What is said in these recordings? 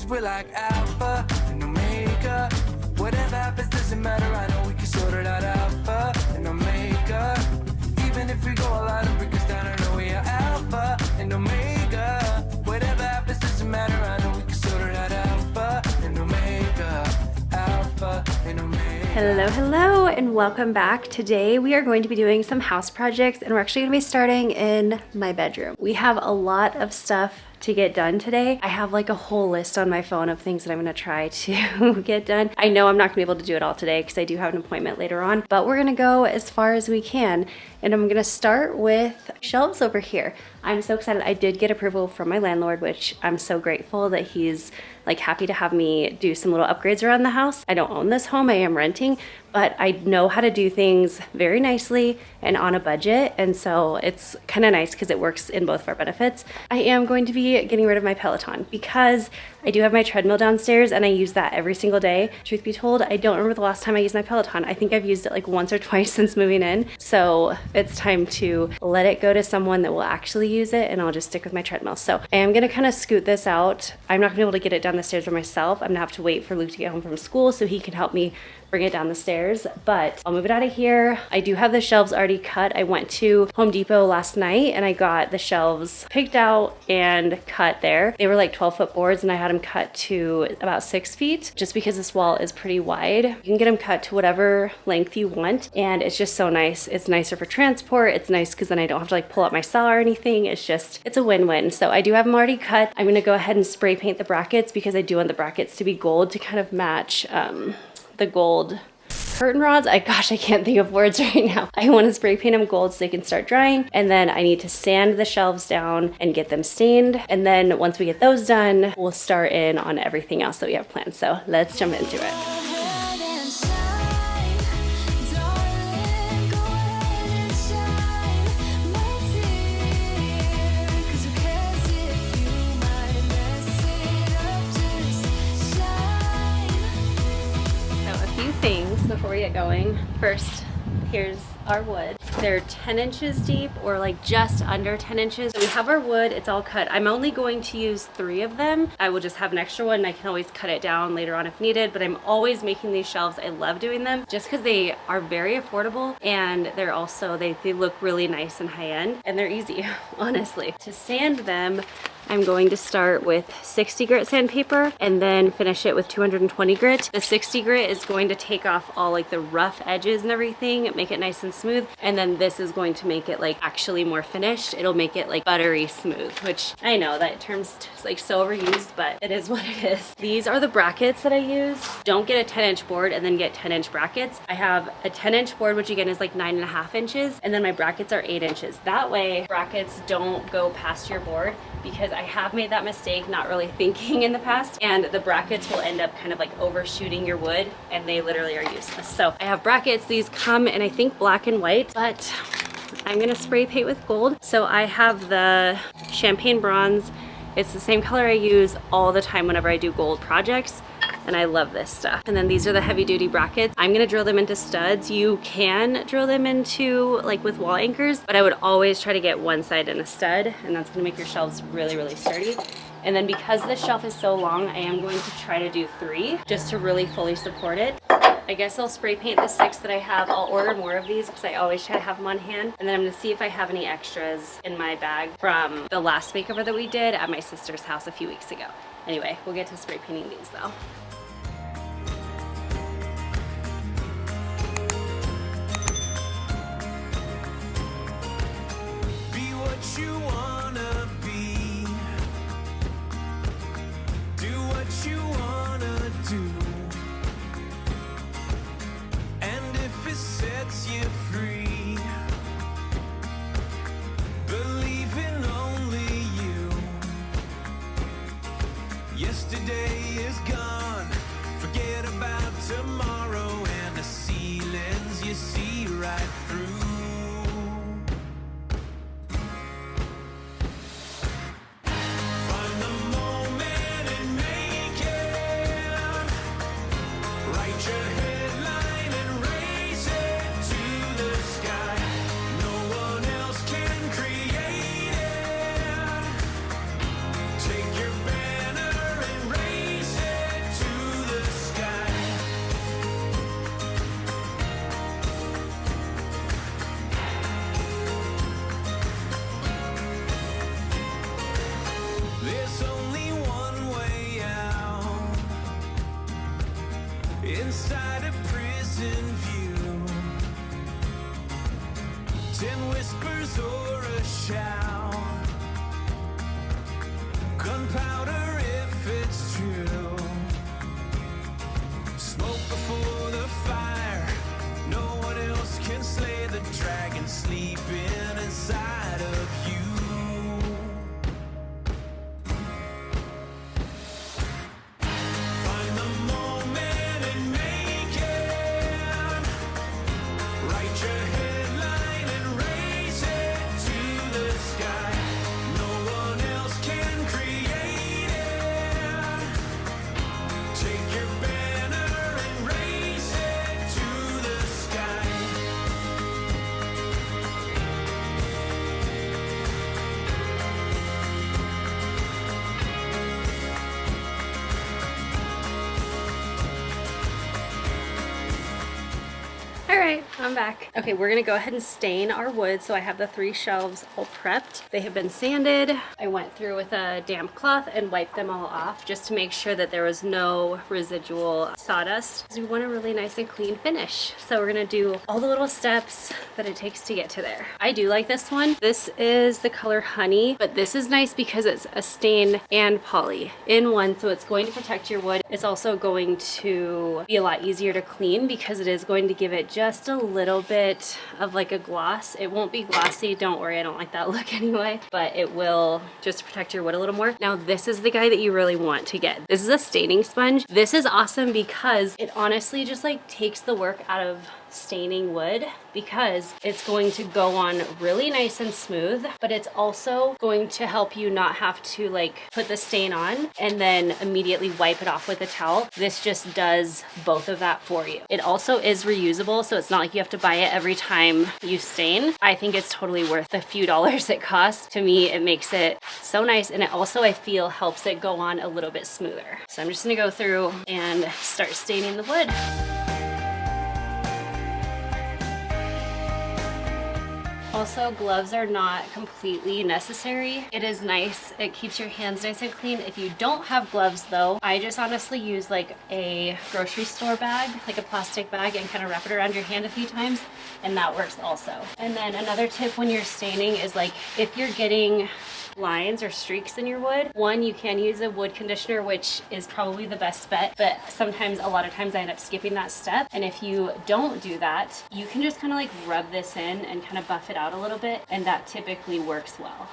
cause we're like alpha and omega. Whatever happens doesn't matter, I know we can sort it out. Alpha and omega. Even if we go all out and break us down, I know we are alpha and omega. Whatever happens doesn't matter, I know we can sort it out. Alpha and omega. Alpha and omega. Hello, and welcome back. Today we are going to be doing some house projects, and we're actually going to be starting in my bedroom. We have a lot of stuff to get done today. I have like a whole list on my phone of things that I'm going to try to get done. I know I'm not going to be able to do it all today because I do have an appointment later on, but we're going to go as far as we can. And I'm going to start with shelves over here. I'm so excited. I did get approval from my landlord, which I'm so grateful that he's like happy to have me do some little upgrades around the house. I don't own this home, I am renting, but I know how to do things very nicely and on a budget. And so it's kind of nice because it works in both of our benefits. I am going to be getting rid of my Peloton because I do have my treadmill downstairs and I use that every single day. Truth be told, I don't remember the last time I used my Peloton. I think I've used it like once or twice since moving in. So it's time to let it go to someone that will actually use it, and I'll just stick with my treadmill. So I am gonna kind of scoot this out. I'm not gonna be able to get it down the stairs by myself. I'm gonna have to wait for Luke to get home from school so he can help me bring it down the stairs, but I'll move it out of here. I do have the shelves already cut. I went to Home Depot last night and I got the shelves picked out and cut there. They were like 12-foot boards and I had them cut to about 6 feet just because this wall is pretty wide. You can get them cut to whatever length you want, and it's just so nice. It's nicer for transport. It's nice because then I don't have to like pull out my saw or anything. It's a win-win. So I do have them already cut. I'm gonna go ahead and spray paint the brackets because I do want the brackets to be gold to kind of match the gold curtain rods. I can't think of words right now. I want to spray paint them gold so they can start drying, and then I need to sand the shelves down and get them stained, and then once we get those done, we'll start in on everything else that we have planned. So let's jump into it. Things before we get going. First, here's our wood. They're 10 inches deep, or like just under 10 inches. So we have our wood, it's all cut. I'm only going to use 3 of them. I will just have an extra one and I can always cut it down later on if needed, but I'm always making these shelves. I love doing them just because they are very affordable, and they're also, they look really nice and high end, and they're easy, honestly. To sand them, I'm going to start with 60 grit sandpaper and then finish it with 220 grit. The 60 grit is going to take off all like the rough edges and everything, make it nice and smooth. And then this is going to make it like actually more finished. It'll make it like buttery smooth, which I know that term's like so overused, but it is what it is. These are the brackets that I use. Don't get a 10-inch board and then get 10-inch brackets. I have a 10-inch board, which again is like 9.5 inches. And then my brackets are 8 inches. That way brackets don't go past your board, because I have made that mistake not really thinking in the past, and the brackets will end up kind of like overshooting your wood and they literally are useless. So I have brackets. These come in I think black and white, but I'm gonna spray paint with gold. So I have the champagne bronze. It's the same color I use all the time whenever I do gold projects, and I love this stuff. And then these are the heavy duty brackets. I'm gonna drill them into studs. You can drill them into like with wall anchors, but I would always try to get one side in a stud, and that's gonna make your shelves really, really sturdy. And then because this shelf is so long, I am going to try to do 3 just to really fully support it. I guess I'll spray paint the 6 that I have. I'll order more of these because I always try to have them on hand. And then I'm gonna see if I have any extras in my bag from the last makeover that we did at my sister's house a few weeks ago. Anyway, we'll get to spray painting these though. You wanna be, do what you wanna do, and if it sets you free, believe in only you. Yesterday is gone, forget about tomorrow, and the ceilings you see right through. Take your banner and raise inside a prison view. 10 whispers or a shout, gunpowder if it's true. Smoke before the fire, no one else can slay the dragon sleeping inside of you. Find the moment and make it. Write your headline and raise it to the sky. No one else can create it. Take your banner and raise it to the sky. All right, I'm back. Okay, we're gonna go ahead and stain our wood. So I have the 3 shelves all prepped. They have been sanded. I went through with a damp cloth and wiped them all off just to make sure that there was no residual sawdust, because we want a really nice and clean finish. So we're gonna do all the little steps that it takes to get to there. I do like this one. This is the color Honey, but this is nice because it's a stain and poly in one, so it's going to protect your wood. It's also going to be a lot easier to clean because it is going to give it just a little bit of like a gloss. It won't be glossy, don't worry, I don't like that look anyway, but it will just protect your wood a little more. Now this is the guy that you really want to get. This is a staining sponge. This is awesome because it honestly just like takes the work out of staining wood, because it's going to go on really nice and smooth, but it's also going to help you not have to like put the stain on and then immediately wipe it off with a towel. This just does both of that for you. It also is reusable, so it's not like you have to buy it every time you stain. I think it's totally worth the few dollars it costs. To me, it makes it so nice, and it also, I feel, helps it go on a little bit smoother. So I'm just gonna go through and start staining the wood. Also, gloves are not completely necessary. It is nice, it keeps your hands nice and clean. If you don't have gloves though, I just honestly use like a grocery store bag, like a plastic bag, and kind of wrap it around your hand a few times, and that works also. And then another tip when you're staining is like, if you're getting lines or streaks in your wood, one, you can use a wood conditioner, which is probably the best bet, but sometimes, a lot of times I end up skipping that step. And if you don't do that, you can just kind of like rub this in and kind of buff it out a little bit, and that typically works well.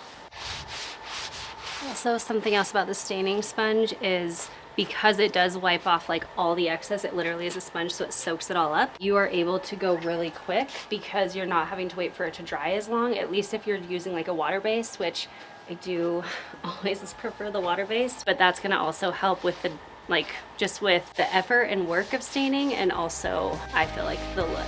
Also, something else about the staining sponge is because it does wipe off like all the excess, it literally is a sponge, so it soaks it all up. You are able to go really quick because you're not having to wait for it to dry as long, at least if you're using like a water base, which I do always prefer the water base, but that's gonna also help with the like just with the effort and work of staining, and also I feel like the look.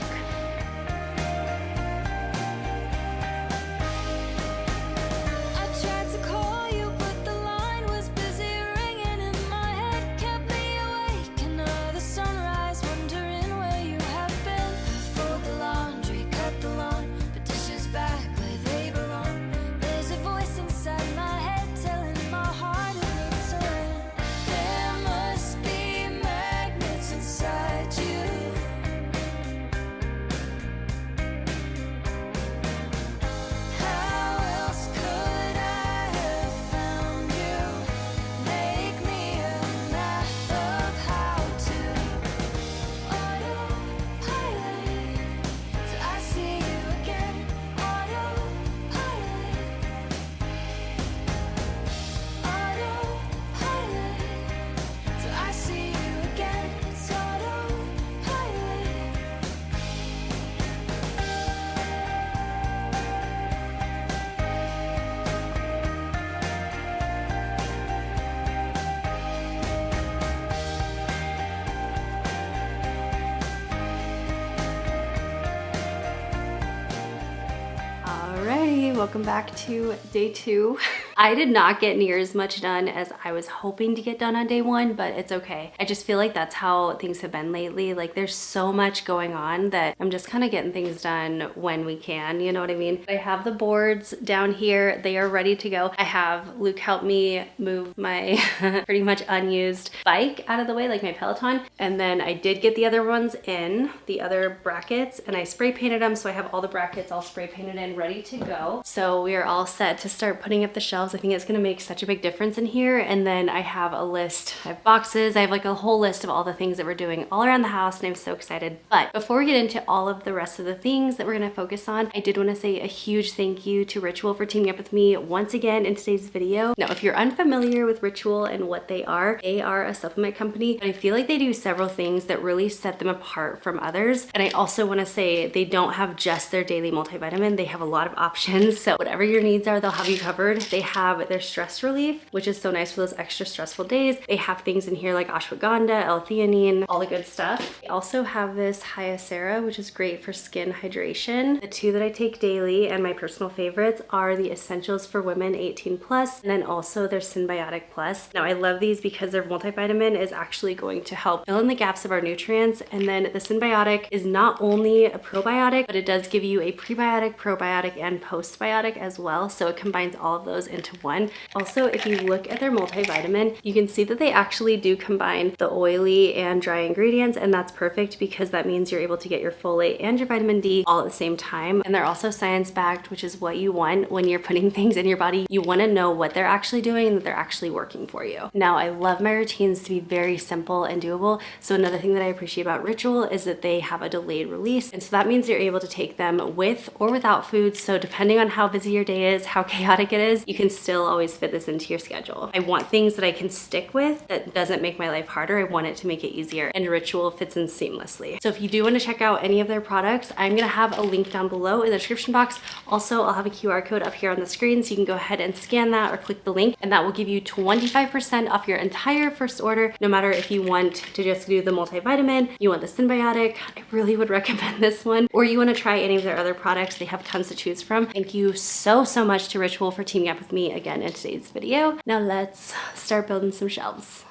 Welcome back to day 2. I did not get near as much done as I was hoping to get done on day one, but it's okay. I just feel like that's how things have been lately. Like there's so much going on that I'm just kind of getting things done when we can, you know what I mean? I have the boards down here. They are ready to go. I have Luke help me move my pretty much unused bike out of the way, like my Peloton. And then I did get the other ones in, the other brackets, and I spray painted them. So I have all the brackets all spray painted in, ready to go. So we are all set to start putting up the shelves. I think it's gonna make such a big difference in here. And then I have a list, I have boxes, I have like a whole list of all the things that we're doing all around the house, and I'm so excited. But before we get into all of the rest of the things that we're gonna focus on, I did wanna say a huge thank you to Ritual for teaming up with me once again in today's video. Now, if you're unfamiliar with Ritual and what they are a supplement company, but I feel like they do several things that really set them apart from others. And I also wanna say they don't have just their daily multivitamin, they have a lot of options. So whatever your needs are, they'll have you covered. They have their stress relief, which is so nice for those extra stressful days. They have things in here like ashwagandha, L-theanine, all the good stuff. They also have this Hyacera, which is great for skin hydration. The two that I take daily and my personal favorites are the Essentials for Women 18 plus, and then also their Synbiotic Plus. Now I love these because their multivitamin is actually going to help fill in the gaps of our nutrients. And then the Synbiotic is not only a probiotic, but it does give you a prebiotic, probiotic, and postbiotic as well. So it combines all of those into one. Also, if you look at their multivitamin, you can see that they actually do combine the oily and dry ingredients, and that's perfect because that means you're able to get your folate and your vitamin D all at the same time. And they're also science-backed, which is what you want when you're putting things in your body. You want to know what they're actually doing and that they're actually working for you. Now, I love my routines to be very simple and doable. So another thing that I appreciate about Ritual is that they have a delayed release. And so that means you're able to take them with or without food. So depending on how busy your day is, how chaotic it is, you can still always fit this into your schedule. I want things that I can stick with that doesn't make my life harder. I want it to make it easier, and Ritual fits in seamlessly. So if you do want to check out any of their products, I'm gonna have a link down below in the description box. Also, I'll have a QR code up here on the screen, so you can go ahead and scan that or click the link, and that will give you 25% off your entire first order, no matter if you want to just do the multivitamin, you want the Synbiotic, I really would recommend this one, or you want to try any of their other products. They have tons to choose from. Thank you so much to Ritual for teaming up with me again in today's video. Now let's start building some shelves.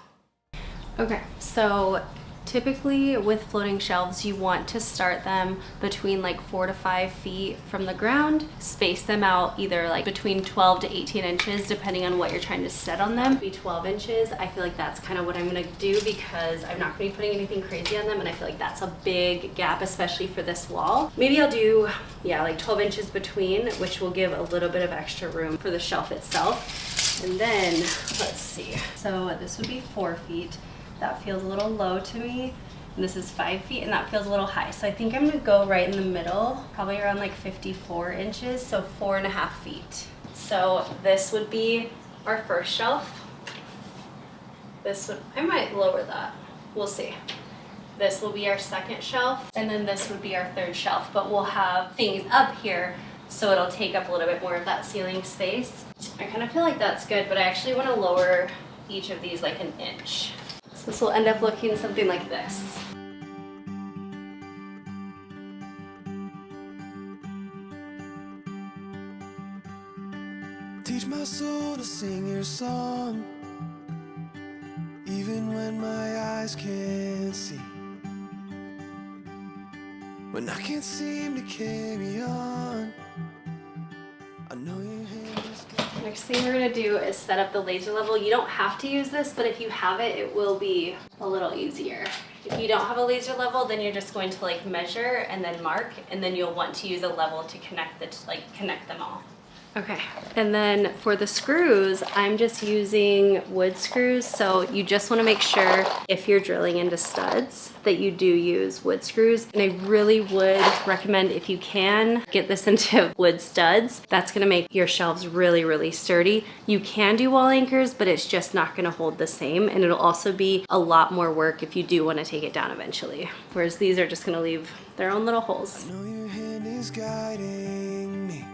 Okay, so typically with floating shelves, you want to start them between like 4 to 5 feet from the ground. Space them out either like between 12 to 18 inches, depending on what you're trying to set on them. Be 12 inches. I feel like that's kind of what I'm gonna do because I'm not gonna be putting anything crazy on them, and I feel like that's a big gap, especially for this wall. Maybe I'll do, yeah, like 12 inches between, which will give a little bit of extra room for the shelf itself. And then, let's see. So this would be 4 feet. That feels a little low to me. And this is 5 feet, and that feels a little high. So I think I'm gonna go right in the middle, probably around like 54 inches, so 4.5 feet. So this would be our first shelf. This would, I might lower that, we'll see. This will be our second shelf, and then this would be our third shelf, but we'll have things up here, so it'll take up a little bit more of that ceiling space. I kind of feel like that's good, but I actually wanna lower each of these like an inch. So this will end up looking something like this. Teach my soul to sing your song, even when my eyes can't see. When I can't seem to carry on, I know your hand is good. Next thing we're gonna do is set up the laser level. You don't have to use this, but if you have it, it will be a little easier. If you don't have a laser level, then you're just going to like measure and then mark, and then you'll want to use a level to connect them all. Okay, and then for the screws, I'm just using wood screws. So you just wanna make sure if you're drilling into studs that you do use wood screws. And I really would recommend, if you can, get this into wood studs. That's gonna make your shelves really sturdy. You can do wall anchors, but it's just not gonna hold the same. And it'll also be a lot more work if you do wanna take it down eventually. Whereas these are just gonna leave their own little holes. I know your hand is guiding me.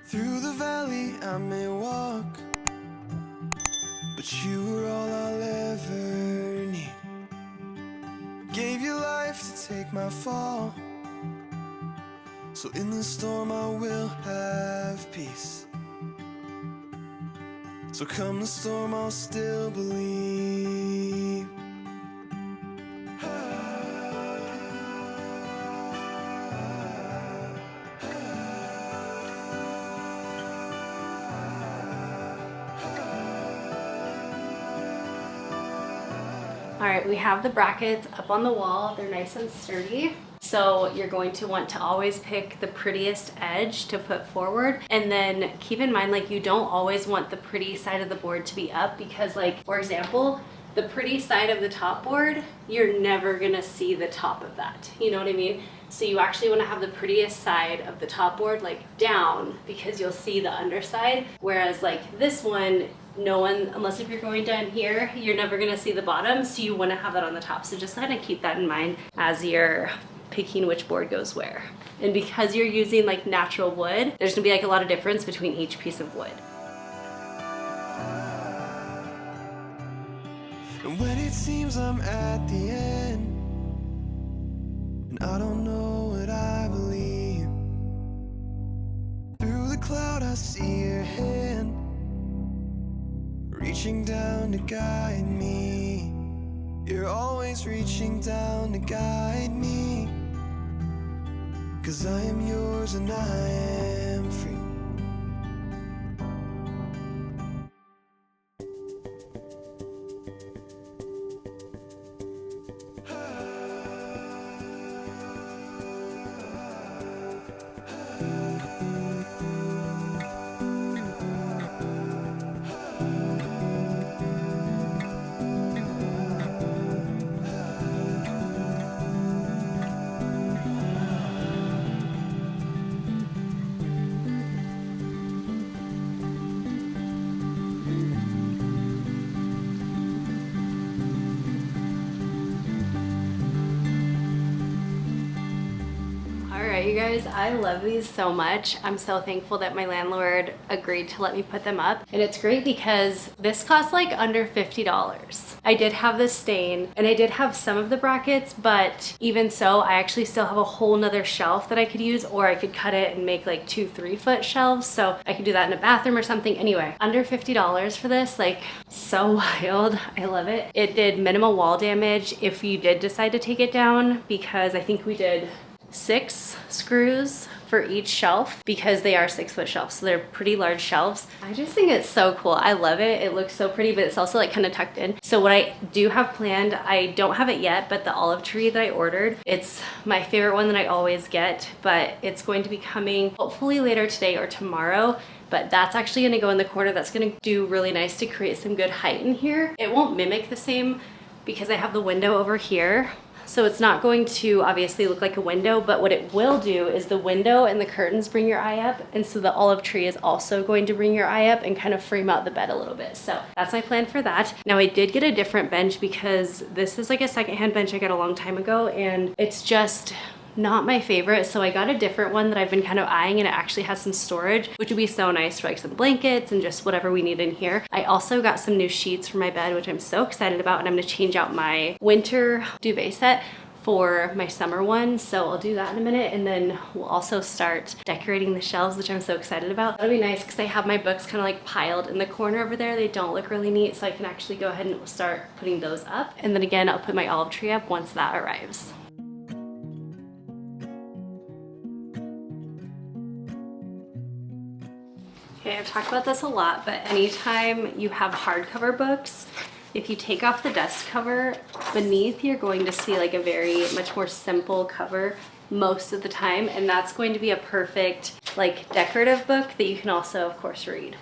Through the valley I may walk, but you were all I'll ever need. Gave your life to take my fall, so in the storm I will have peace. So come the storm, I'll still believe. All right, we have the brackets up on the wall. They're nice and sturdy. So you're going to want to always pick the prettiest edge to put forward. And then keep in mind, like, you don't always want the pretty side of the board to be up, because, like, for example, the pretty side of the top board, you're never gonna see the top of that. You know what I mean? So you actually wanna have the prettiest side of the top board like down, because you'll see the underside. Whereas like this one, no one, unless if you're going down here, you're never gonna see the bottom. So you wanna have that on the top. So just kind of keep that in mind as you're picking which board goes where. And because you're using like natural wood, there's gonna be like a lot of difference between each piece of wood. And when it seems I'm at the end, and I don't know what I believe, through the cloud I see your hand, reaching down to guide me. You're always reaching down to guide me, 'cause I am yours and I am free. You guys, I love these so much. I'm so thankful that my landlord agreed to let me put them up. And it's great because this cost like under $50. I did have this stain and I did have some of the brackets, but even so, I actually still have a whole nother shelf that I could use, or I could cut it and make like 2 3-foot shelves. So I could do that in a bathroom or something. Anyway, under $50 for this, like, so wild. I love it. It did minimal wall damage if you did decide to take it down, because I think we did 6 screws for each shelf, because they are 6-foot shelves, so they're pretty large shelves. I just think it's so cool. I love it. It looks so pretty, but it's also like kind of tucked in. So what I do have planned, I don't have it yet, but the olive tree that I ordered, it's my favorite one that I always get, but it's going to be coming hopefully later today or tomorrow. But that's actually gonna go in the corner. That's gonna do really nice to create some good height in here. It won't mimic the same because I have the window over here. So it's not going to obviously look like a window, but what it will do is the window and the curtains bring your eye up. And so the olive tree is also going to bring your eye up and kind of frame out the bed a little bit. So that's my plan for that. Now I did get a different bench because this is like a secondhand bench I got a long time ago, and it's just not my favorite. So I got a different one that I've been kind of eyeing, and it actually has some storage, which would be so nice for like some blankets and just whatever we need in here. I also got some new sheets for my bed, which I'm so excited about, and I'm gonna change out my winter duvet set for my summer one. So I'll do that in a minute, and then we'll also start decorating the shelves, which I'm so excited about. That'll be nice because I have my books kind of like piled in the corner over there. They don't look really neat, so I can actually go ahead and start putting those up. And then again, I'll put my olive tree up once that arrives. Okay, I've talked about this a lot, but anytime you have hardcover books, if you take off the dust cover, beneath you're going to see like a very much more simple cover most of the time, and that's going to be a perfect like decorative book that you can also of course read.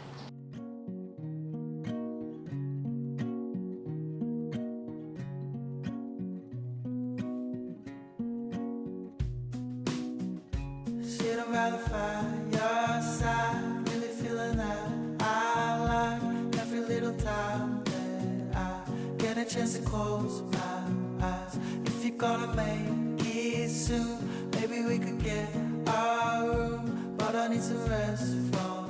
Sit around the fireside, really feeling that I like every little time that I get a chance to close my eyes. If you're gonna make it soon, maybe we could get our room, but I need some rest from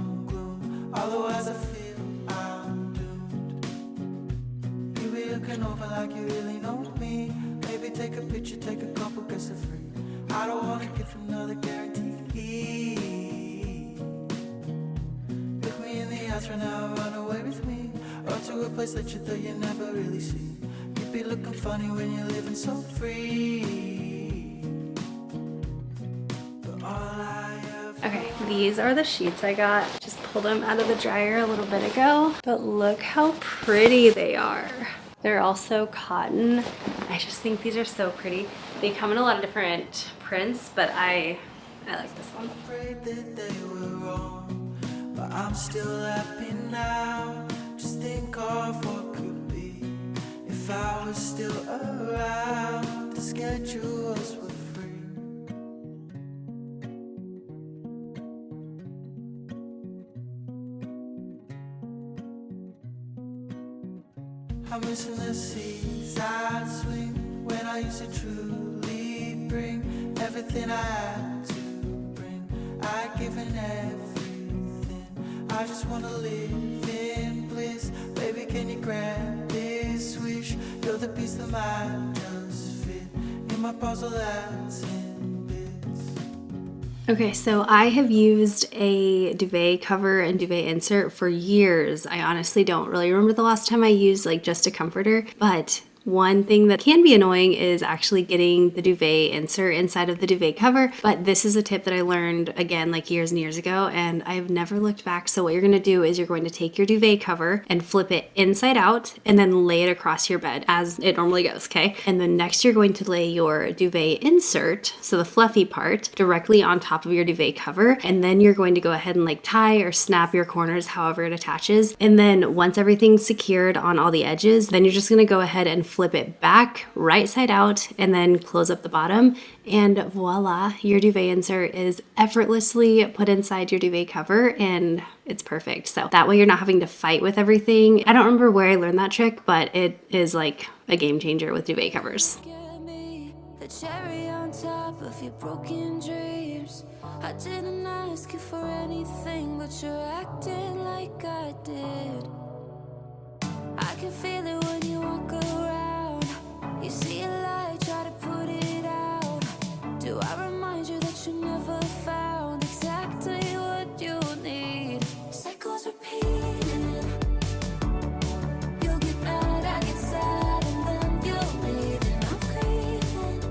looking over like you really know me. Maybe take a picture, take a couple, guess it's free. I don't wanna give another guarantee. Look me in the eyes right now, run away with me. Or to a place that you thought you never really see. You'd be looking funny when you're living so free. But all I ever Okay, these are the sheets I got. Just pulled them out of the dryer a little bit ago. But look how pretty they are. They're also cotton. I just think these are so pretty. They come in a lot of different prints, but I like this one. afraid that they were wrong, but I'm still happy now. Just think of what could be if I was still around. The schedules were free. I'm missing the seas I swing when I used to truly bring everything I had to bring. I'd given everything. I just wanna live in bliss. Baby, can you grant this wish? You're the piece that might just fit in my puzzle that's in bits. Okay, so I have used a duvet cover and duvet insert for years. I honestly don't really remember the last time I used like just a comforter, but one thing that can be annoying is actually getting the duvet insert inside of the duvet cover, but this is a tip that I learned again like years and years ago, and I've never looked back. So what you're gonna do is you're going to take your duvet cover and flip it inside out and then lay it across your bed as it normally goes, okay? And then next you're going to lay your duvet insert, so the fluffy part, directly on top of your duvet cover, and then you're going to go ahead and like tie or snap your corners however it attaches. And then once everything's secured on all the edges, then you're just gonna go ahead and flip it back right side out and then close up the bottom, and voila, your duvet insert is effortlessly put inside your duvet cover and it's perfect. So that way you're not having to fight with everything. I don't remember where I learned that trick, but it is like a game changer with duvet covers. Get me the cherry on top of your broken dreams. I didn't ask you for anything, but you're acting like I did. I can feel it when you walk around. You see a light, try to put it out. Do I remind you that you never found exactly what you need? Cycles repeating. You'll get mad, I get sad, and then you'll leave, and I'm grieving.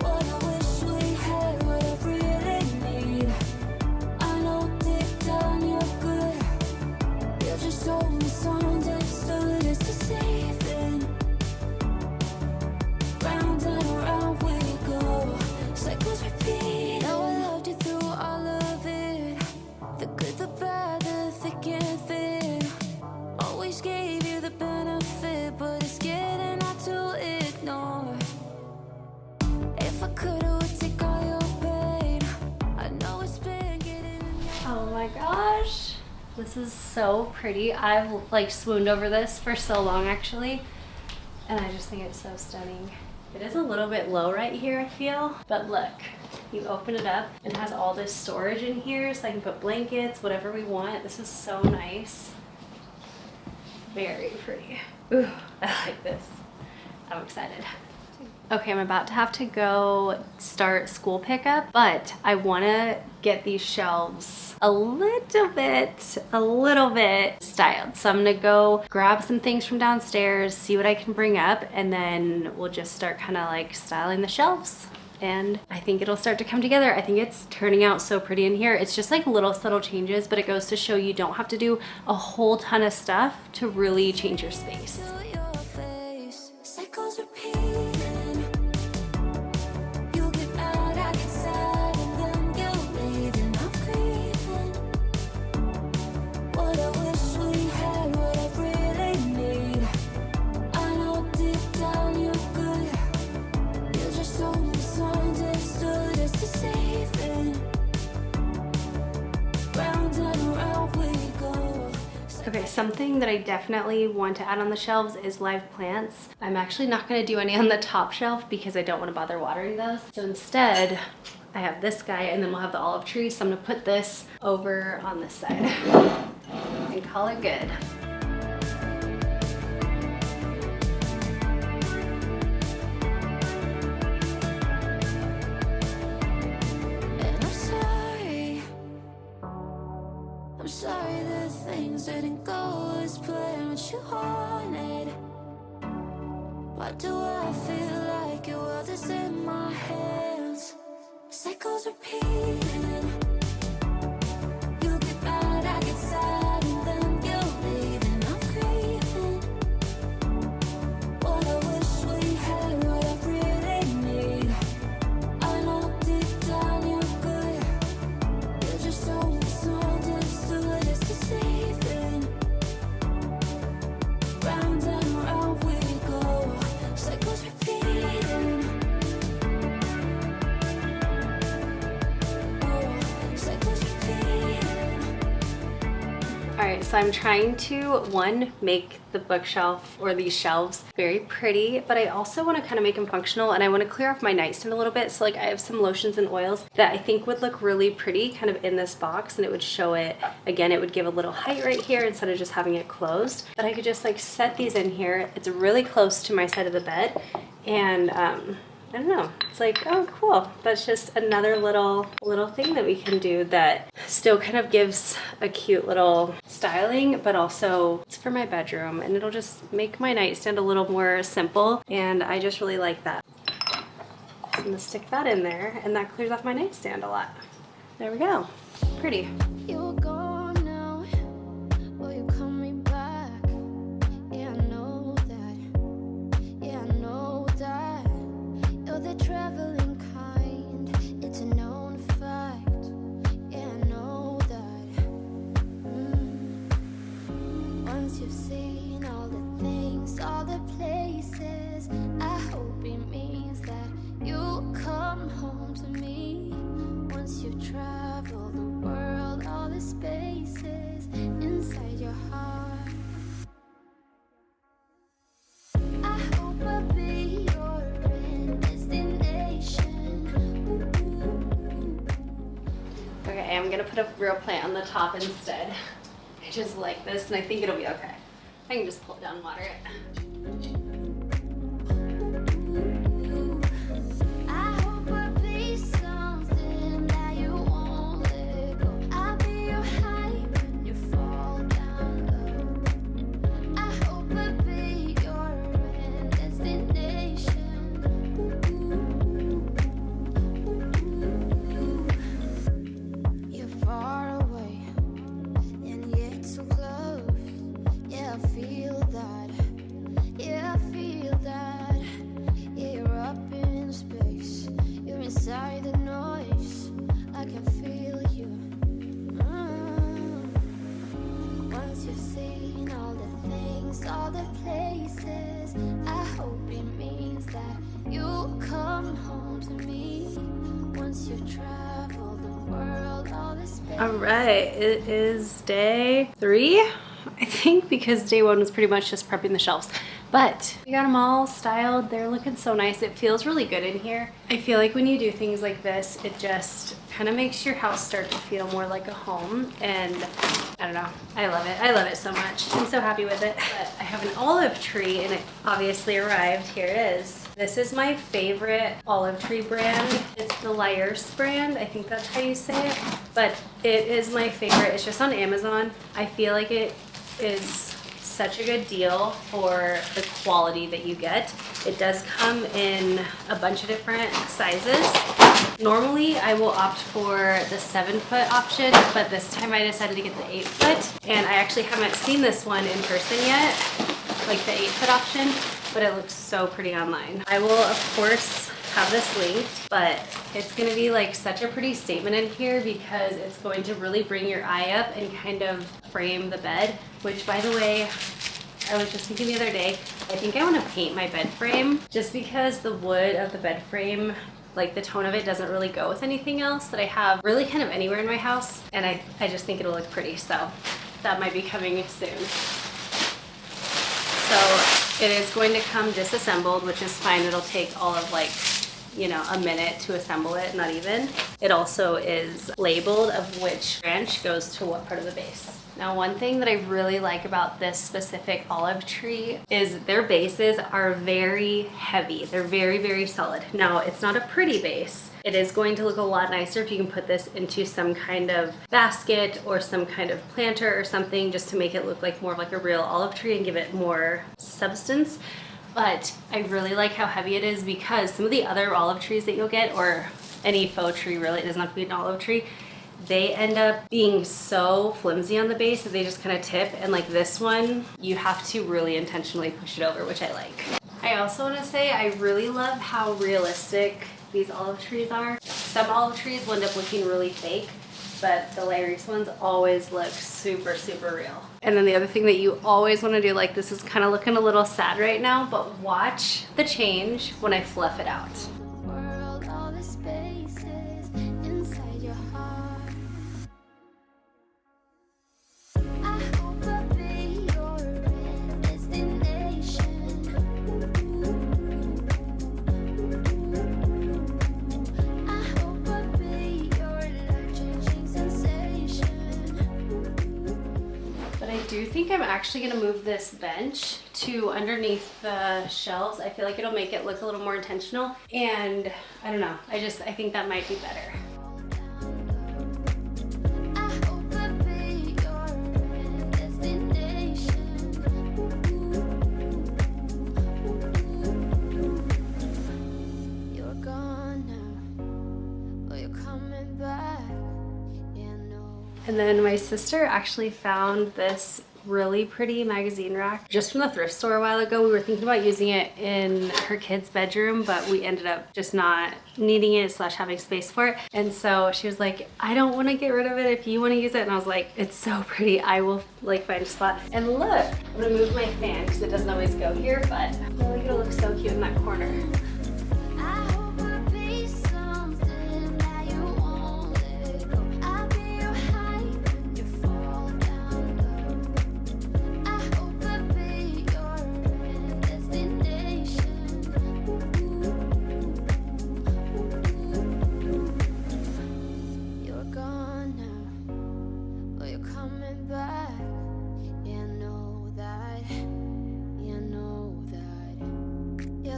What I wish we had, what I really need. I know deep down you're good. You're just so misunderstood, it's deceiving. Round and around we go, cycles repeat. Now I loved you through all of it, the good, the bad, the thick and thin. Always gave you the benefit, but it's getting hard to ignore. If I could, I would take all your pain. I know it's been getting in your Oh my gosh, this is so pretty. I've like swooned over this for so long actually, and I just think it's so stunning. It is a little bit low right here, I feel, but look, you open it up and it has all this storage in here, so I can put blankets, whatever we want. This is so nice. Very pretty. Ooh, I like this. I'm excited. Okay, I'm about to have to go start school pickup, but I want to get these shelves a little bit styled. So I'm gonna go grab some things from downstairs, see what I can bring up, and then we'll just start kind of like styling the shelves. And I think it'll start to come together. I think it's turning out so pretty in here. It's just like little subtle changes, but it goes to show you don't have to do a whole ton of stuff to really change your space. to your face. Cycles repeating. You'll get mad, I get sad, and then you'll leave, and I'm grieving. What I wish we had, what I really need. I know deep down you're good. You're just so misunderstood, it's deceiving. Round and around we go. Okay, something that I definitely want to add on the shelves is live plants. I'm actually not going to do any on the top shelf because I don't want to bother watering those. So instead, I have this guy, and then we'll have the olive tree. So I'm going to put this over on this side and call it good. So I'm trying to, one, make the bookshelf or these shelves very pretty, but I also want to kind of make them functional, and I want to clear off my nightstand a little bit. So like I have some lotions and oils that I think would look really pretty kind of in this box, and it would show it, again, it would give a little height right here instead of just having it closed. But I could just like set these in here. It's really close to my side of the bed, and I don't know, it's like, oh cool, that's just another little thing that we can do that still kind of gives a cute little styling, but also it's for my bedroom, and it'll just make my nightstand a little more simple, and I just really like that. So I'm gonna stick that in there, and that clears off my nightstand a lot. There we go, pretty. You're gone now, will you call me back? Yeah, I know that. Yeah, I know that. You're the traveling kind, it's a known fact. Yeah, I know that. Once you've seen all the things, all the places, I hope it means that you'll come home to me. Once you've traveled the world, all the spaces inside your heart, I hope I'll be your end destination. Okay, I'm gonna put a real plant on the top instead. I just like this, and I think it'll be okay. I can just pull it down and water it. I hope I'll be something that you won't let go. I'll be your high when you fall down low. I hope I'll be your end destination. You're far away and yet so close. Yeah, I feel that. Yeah, I feel that. Yeah, you're up in space. You're inside the noise. I can feel you. Once you've seen all the things, all the places, I hope it means that you'll come home to me. Once you've traveled the world, all the space. All right, it is day 3, I think, because day 1 was pretty much just prepping the shelves. But we got them all styled. They're looking so nice. It feels really good in here. I feel like when you do things like this, it just kind of makes your house start to feel more like a home. And I don't know, I love it. I love it so much. I'm so happy with it. But I have an olive tree, and it obviously arrived. Here it is. This is my favorite olive tree brand. It's the Lyers brand. I think that's how you say it. But it is my favorite. It's just on Amazon. I feel like it is such a good deal for the quality that you get. It does come in a bunch of different sizes. Normally I will opt for the 7-foot option, but this time I decided to get the 8-foot, and I actually haven't seen this one in person yet, like the 8-foot option, but it looks so pretty online. I will of course have this linked, but it's gonna be like such a pretty statement in here because it's going to really bring your eye up and kind of frame the bed, which by the way, I was just thinking the other day, I think I want to paint my bed frame just because the wood of the bed frame, like the tone of it doesn't really go with anything else that I have really kind of anywhere in my house, and I just think it'll look pretty, so that might be coming soon. So it is going to come disassembled, which is fine. It'll take all of like, you know, a minute to assemble it, not even. It also is labeled of which branch goes to what part of the base. Now, one thing that I really like about this specific olive tree is their bases are very heavy. They're very, very solid. Now, it's not a pretty base. It is going to look a lot nicer if you can put this into some kind of basket or some kind of planter or something, just to make it look like more of like a real olive tree and give it more substance. But I really like how heavy it is because some of the other olive trees that you'll get, or any faux tree really, it doesn't have to be an olive tree, they end up being so flimsy on the base that they just kind of tip, and like this one, you have to really intentionally push it over, which I like. I also want to say I really love how realistic these olive trees are. Some olive trees will end up looking really fake, but the Lyers ones always look super, super real. And then the other thing that you always want to do, like this is kind of looking a little sad right now, but watch the change when I fluff it out. World, all the spaces inside your heart. I hope actually gonna move this bench to underneath the shelves. I feel like it'll make it look a little more intentional. And I don't know, I think that might be better. And then my sister actually found this really pretty magazine rack just from the thrift store a while ago. We were thinking about using it in her kid's bedroom, but we ended up just not needing it / having space for it. And so she was like, I don't want to get rid of it if you want to use it. And I was like, it's so pretty. I will like find a spot. And look, I'm gonna move my fan because it doesn't always go here, but I feel like it'll look so cute in that corner.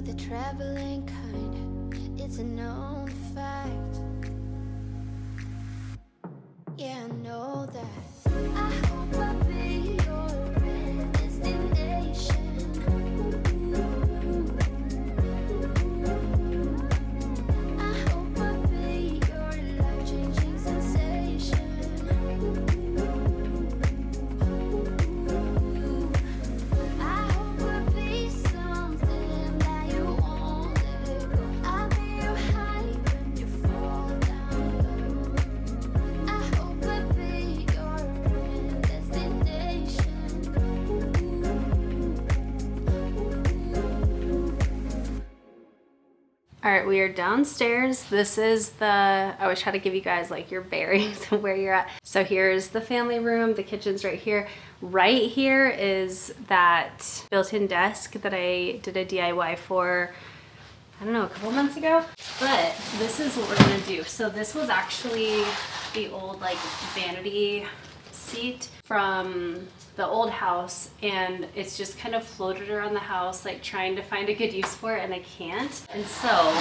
The traveling kind, it's a known fact. Yeah, I know that. I hope I'll be your destination. I hope I'll be your life-changing sensation. I hope I'll be something that you won't let go. I'll be your high when you fall down low. I hope I'll be your destination. All right, we are downstairs. This is I always try to give you guys like your bearings of where you're at. So here's the family room, the kitchen's right here. Right here is that built-in desk that I did a DIY for, I don't know, a couple months ago. But this is what we're gonna do. So this was actually the old like vanity seat from the old house, and it's just kind of floated around the house like trying to find a good use for it, and I can't. And so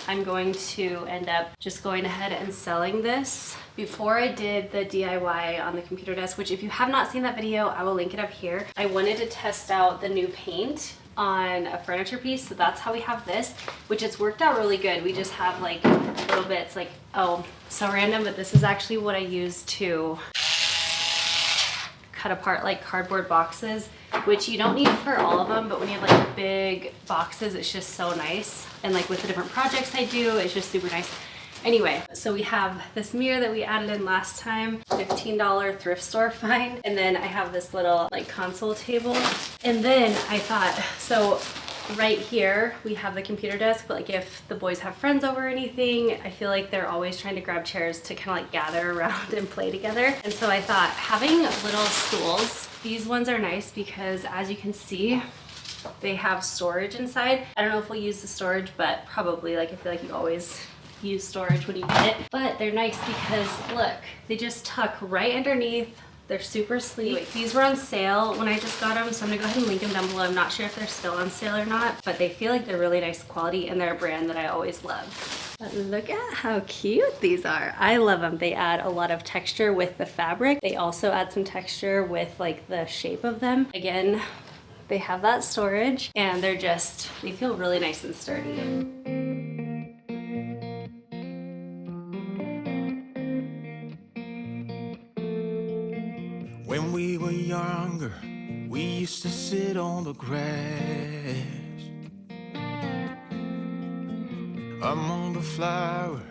I'm going to end up just going ahead and selling this. Before I did the DIY on the computer desk, which if you have not seen that video, I will link it up here. I wanted to test out the new paint on a furniture piece, so that's how we have this, which it's worked out really good. We just have like little bits like, oh, so random, but this is actually what I use to cut apart like cardboard boxes, which you don't need for all of them, but when you have like big boxes, it's just so nice. And like with the different projects I do, it's just super nice. Anyway, so we have this mirror that we added in last time, $15 thrift store find. And then I have this little like console table. And then I thought, so right here we have the computer desk, but like if the boys have friends over or anything, I feel like they're always trying to grab chairs to kind of like gather around and play together. And so I thought having little stools, these ones are nice because as you can see, they have storage inside. I don't know if we'll use the storage, but probably, like I feel like you always use storage when you get it. But they're nice because look, they just tuck right underneath. They're super sleek. These were on sale when I just got them, so I'm gonna go ahead and link them down below. I'm not sure if they're still on sale or not, but they feel like they're really nice quality and they're a brand that I always love. But look at how cute these are. I love them. They add a lot of texture with the fabric. They also add some texture with like the shape of them. Again, they have that storage and they feel really nice and sturdy. When we were younger, we used to sit on the grass among the flowers.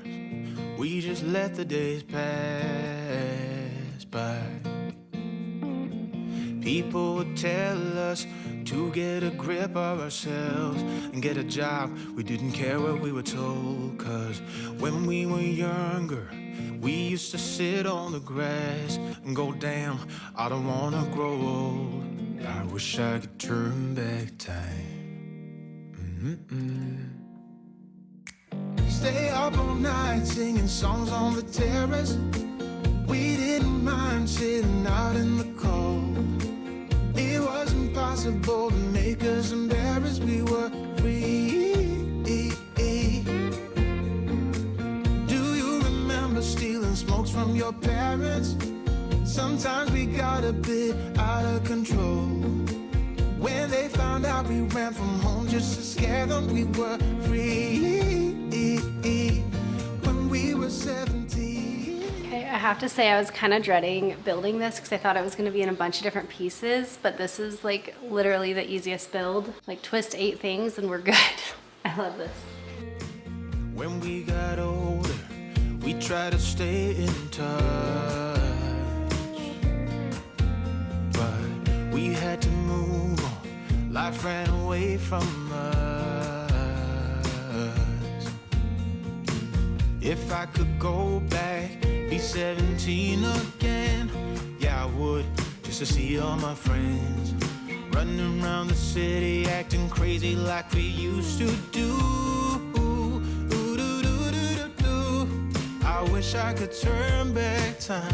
We just let the days pass by. People would tell us to get a grip of ourselves and get a job. We didn't care what we were told, 'cause when we were younger, we used to sit on the grass and go, damn, I don't wanna grow old. I wish I could turn back time. Stay up all night singing songs on the terrace. We didn't mind sitting out in the cold. impossible to make us embarrassed. We were free. Do you remember stealing smokes from your parents? Sometimes we got a bit out of control. When they found out we ran from home just to scare them, we were free when we were 17. Okay, I have to say I was kind of dreading building this because I thought it was going to be in a bunch of different pieces, but this is like literally the easiest build. Like twist 8 things and we're good. I love this. When we got older, we tried to stay in touch, but we had to move on. Life ran away from us. If I could go back, be 17 again, yeah I would, just to see all my friends running around the city acting crazy like we used to do. I wish I could turn back time.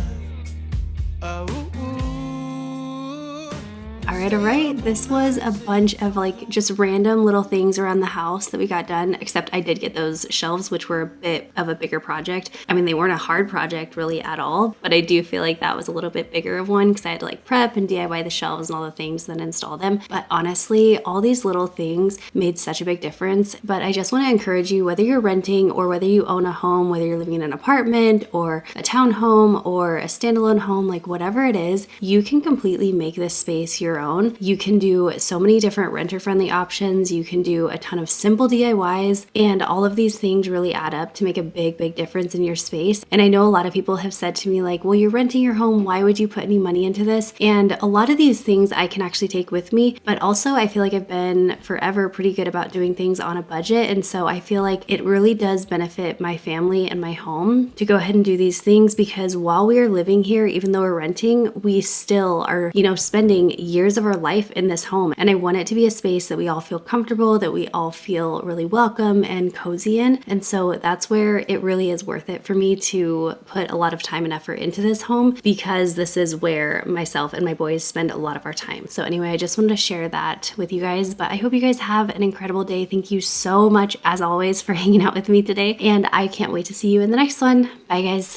All right. This was a bunch of like just random little things around the house that we got done, except I did get those shelves, which were a bit of a bigger project. I mean, they weren't a hard project really at all, but I do feel like that was a little bit bigger of one because I had to like prep and DIY the shelves and all the things, then install them. But honestly, all these little things made such a big difference. But I just want to encourage you, whether you're renting or whether you own a home, whether you're living in an apartment or a townhome or a standalone home, like whatever it is, you can completely make this space your own. You can do so many different renter-friendly options. You can do a ton of simple DIYs, and all of these things really add up to make a big difference in your space. And I know a lot of people have said to me like, well, you're renting your home, why would you put any money into this? And a lot of these things I can actually take with me, but also I feel like I've been forever pretty good about doing things on a budget. And so I feel like it really does benefit my family and my home to go ahead and do these things, because while we are living here, even though we're renting, we still are, you know, spending years of our life in this home. And I want it to be a space that we all feel comfortable, that we all feel really welcome and cozy in. And so that's where it really is worth it for me to put a lot of time and effort into this home, because this is where myself and my boys spend a lot of our time. So anyway, I just wanted to share that with you guys, but I hope you guys have an incredible day. Thank you so much, as always, for hanging out with me today. And I can't wait to see you in the next one. Bye guys.